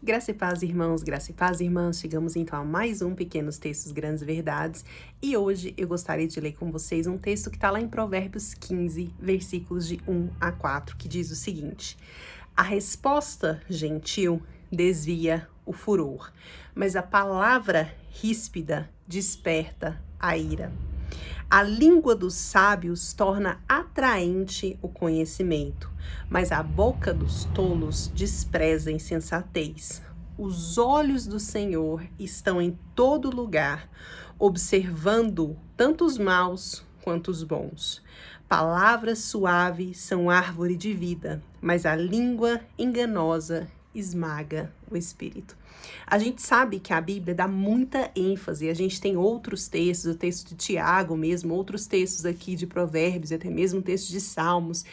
Graça e paz, irmãos, graça e paz, irmãs. Chegamos então a mais um Pequenos Textos, Grandes Verdades. E hoje eu gostaria de ler com vocês um texto que está lá em Provérbios 15, versículos de 1 a 4, que diz o seguinte: A resposta gentil desvia o furor, mas a palavra ríspida desperta a ira. A língua dos sábios torna atraente o conhecimento, mas a boca dos tolos despreza a insensatez. Os olhos do Senhor estão em todo lugar, observando tanto os maus quanto os bons. Palavras suaves são árvore de vida, mas a língua enganosa esmaga o espírito. A gente sabe que a Bíblia dá muita ênfase, a gente tem outros textos, o texto de Tiago mesmo, outros textos aqui de Provérbios, até mesmo texto de Salmos,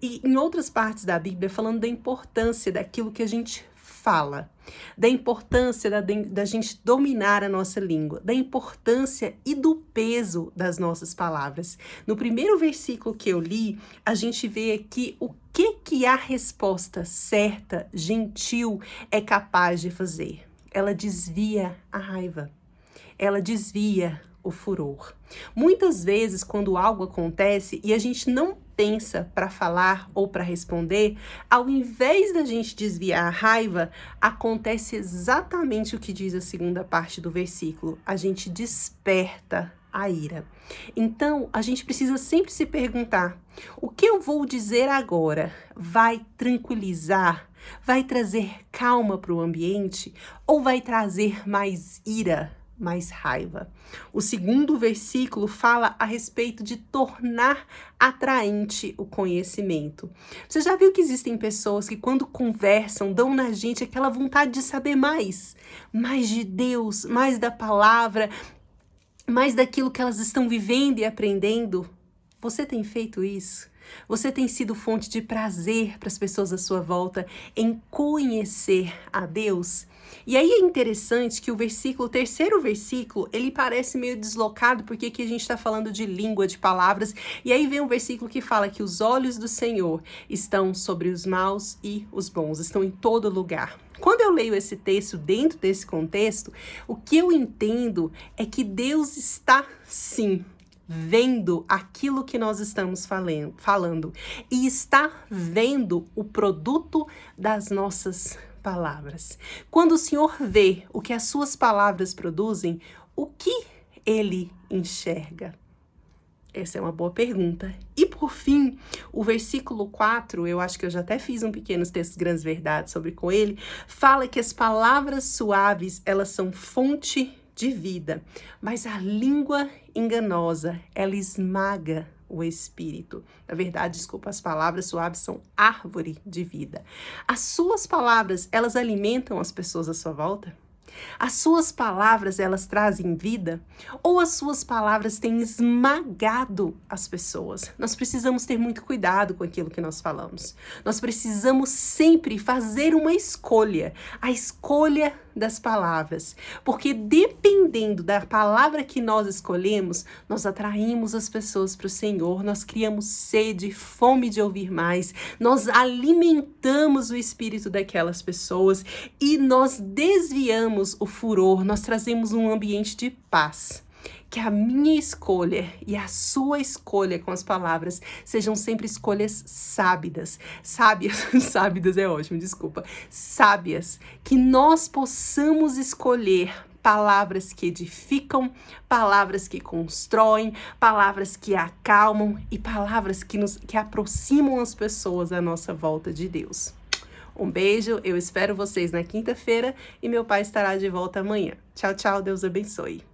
e em outras partes da Bíblia falando da importância daquilo que a gente fala, da importância da gente dominar a nossa língua, da importância e do peso das nossas palavras. No primeiro versículo que eu li, a gente vê aqui o que a resposta certa, gentil, é capaz de fazer. Ela desvia a raiva, ela desvia o furor. Muitas vezes, quando algo acontece e a gente não pensa para falar ou para responder, ao invés da gente desviar a raiva, acontece exatamente o que diz a segunda parte do versículo. A gente desperta a ira. Então, a gente precisa sempre se perguntar: o que eu vou dizer agora vai tranquilizar, vai trazer calma para o ambiente ou vai trazer mais ira, mais raiva? O segundo versículo fala a respeito de tornar atraente o conhecimento. Você já viu que existem pessoas que quando conversam dão na gente aquela vontade de saber mais de Deus, mais da palavra, mais daquilo que elas estão vivendo e aprendendo? Você tem feito isso? Você tem sido fonte de prazer para as pessoas à sua volta em conhecer a Deus? E aí é interessante que o terceiro versículo, ele parece meio deslocado, porque aqui a gente está falando de língua, de palavras, e aí vem um versículo que fala que os olhos do Senhor estão sobre os maus e os bons, estão em todo lugar. Quando eu leio esse texto dentro desse contexto, o que eu entendo é que Deus está, sim, vendo aquilo que nós estamos falando e está vendo o produto das nossas palavras. Quando o Senhor vê o que as suas palavras produzem, o que ele enxerga? Essa é uma boa pergunta. E por fim, o versículo 4, eu acho que eu já até fiz um pequeno texto Grandes Verdades sobre com ele, fala que as palavras suaves, elas são fonte de vida, mas a língua enganosa, ela esmaga o espírito. Na verdade, as palavras suaves são árvore de vida. As suas palavras, elas alimentam as pessoas à sua volta? As suas palavras, elas trazem vida? Ou as suas palavras têm esmagado as pessoas? Nós precisamos ter muito cuidado com aquilo que nós falamos. Nós precisamos sempre fazer uma escolha, a escolha das palavras, porque dependendo da palavra que nós escolhemos, nós atraímos as pessoas para o Senhor, nós criamos sede, fome de ouvir mais, nós alimentamos o espírito daquelas pessoas e nós desviamos o furor, nós trazemos um ambiente de paz. Que a minha escolha e a sua escolha com as palavras sejam sempre escolhas sábias, sábias é ótimo, desculpa, sábias, que nós possamos escolher palavras que edificam, palavras que constroem, palavras que acalmam e palavras que aproximam as pessoas à nossa volta de Deus. Um beijo, eu espero vocês na quinta-feira e meu pai estará de volta amanhã. Tchau, tchau, Deus abençoe.